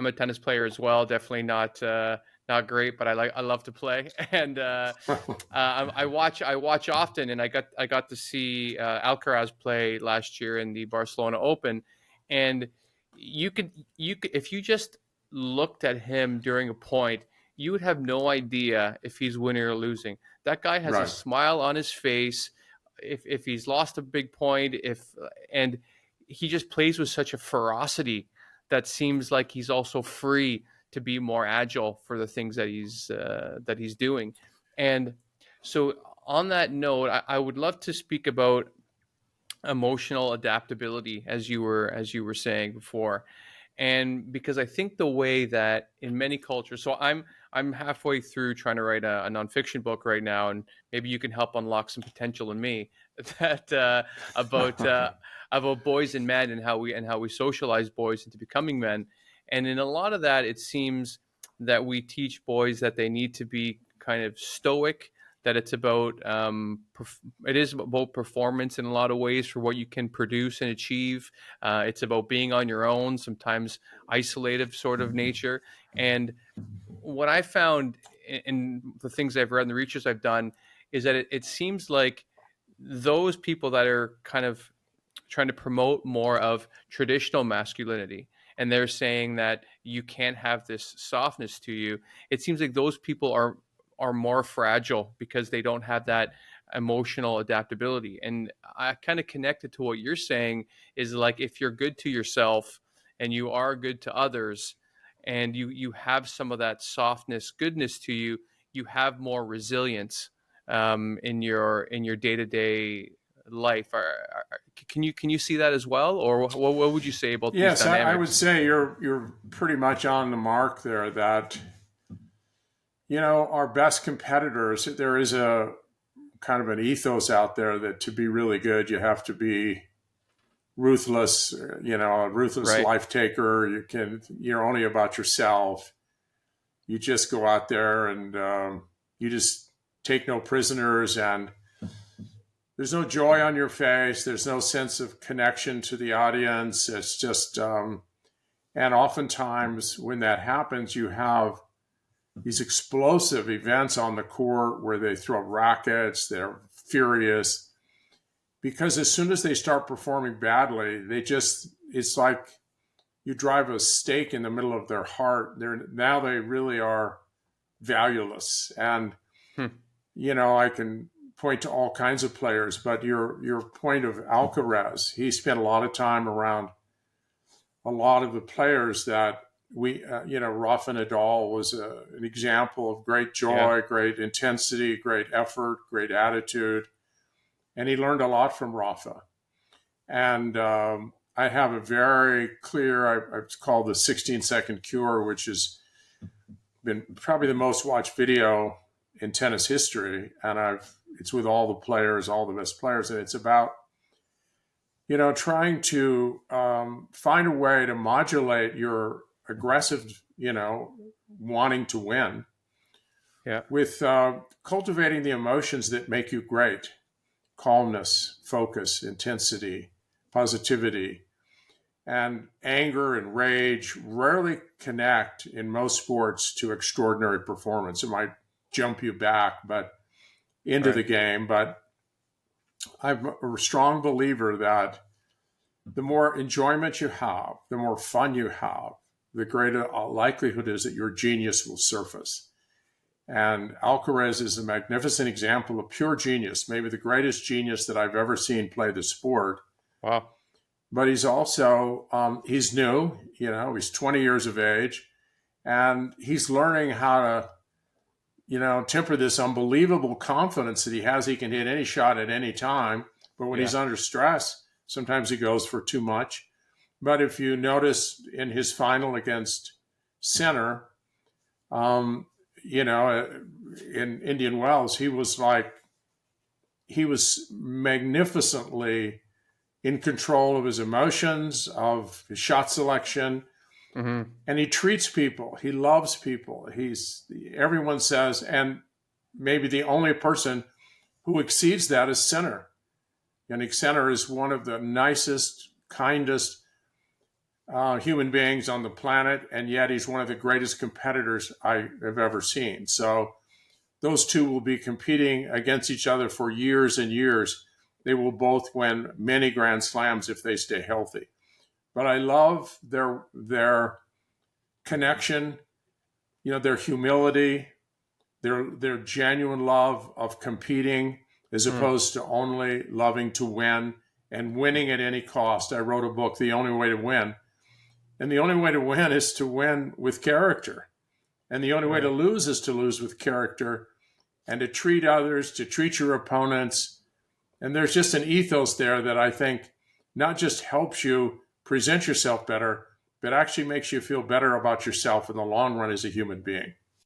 I'm a tennis player as well. Definitely not great, but I love to play, and I watch often, and I got to see Alcaraz play last year in the Barcelona Open, and you could if you just looked at him during a point, you would have no idea if he's winning or losing. That guy has a Right. smile on his face. If he's lost a big point, if and he just plays with such a ferocity that seems like he's also free to be more agile for the things that he's doing. And so, on that note, I would love to speak about emotional adaptability, as you were saying before, and because I think the way that in many cultures, so I'm halfway through trying to write a nonfiction book right now, and maybe you can help unlock some potential in me that about about boys and men, and how we socialize boys into becoming men. And in a lot of that, it seems that we teach boys that they need to be kind of stoic, that it's about it is about performance in a lot of ways for what you can produce and achieve. It's about being on your own, sometimes isolative sort of nature. And what I found in the things I've read and the research I've done is that it seems like those people that are kind of trying to promote more of traditional masculinity, and they're saying that you can't have this softness to you, it seems like those people are more fragile because they don't have that emotional adaptability. And I kind of connected to what you're saying is like, if you're good to yourself and you are good to others, and you have some of that softness, goodness to you, you have more resilience in your day-to-day life. Can you see that as well, or what would you say about these Yes, I would dynamics? say you're pretty much on the mark there. That our best competitors. There is a kind of an ethos out there that to be really good, you have to be ruthless. A ruthless Right. life taker. You're only about yourself. You just go out there and you just take no prisoners, and there's no joy on your face. There's no sense of connection to the audience. It's just, and oftentimes when that happens, you have these explosive events on the court where they throw rackets, they're furious, because as soon as they start performing badly, it's like you drive a stake in the middle of their heart. They really are valueless. And Hmm. I can point to all kinds of players, but your point of Alcaraz, he spent a lot of time around a lot of the players that Rafa Nadal was an example of great Yeah. joy, great intensity, great effort, great attitude, and he learned a lot from Rafa. And I have a very clear, it's called the 16-second cure, which has been probably the most watched video in tennis history, and it's with all the players, all the best players, and it's about trying to find a way to modulate your aggressive, wanting to win Yeah. with cultivating the emotions that make you great: calmness, focus, intensity, positivity. And anger and rage rarely connect in most sports to extraordinary performance. It might jump you back, but into Right. the game. But I'm a strong believer that the more enjoyment you have, the more fun you have, the greater likelihood is that your genius will surface. And Alcaraz is a magnificent example of pure genius, maybe the greatest genius that I've ever seen play the sport. Wow. But he's also, he's new, he's 20 years of age, and he's learning how to, temper this unbelievable confidence that he has. He can hit any shot at any time. But when Yeah. he's under stress, sometimes he goes for too much. But if you notice in his final against Sinner, um, in Indian Wells, he was magnificently in control of his emotions, of his shot selection, Hmm. and he treats people. He loves people. Everyone says, and maybe the only person who exceeds that is Sinner. Yannick Sinner is one of the nicest, kindest, human beings on the planet, and yet he's one of the greatest competitors I have ever seen. So those two will be competing against each other for years and years. They will both win many Grand Slams if they stay healthy. But I love their connection, their humility, their genuine love of competing as opposed to only loving to win and winning at any cost. I wrote a book, The Only Way to Win. And the only way to win is to win with character. And the only way to lose is to lose with character and to treat others, to treat your opponents. And there's just an ethos there that I think not just helps you present yourself better, but actually makes you feel better about yourself in the long run as a human being.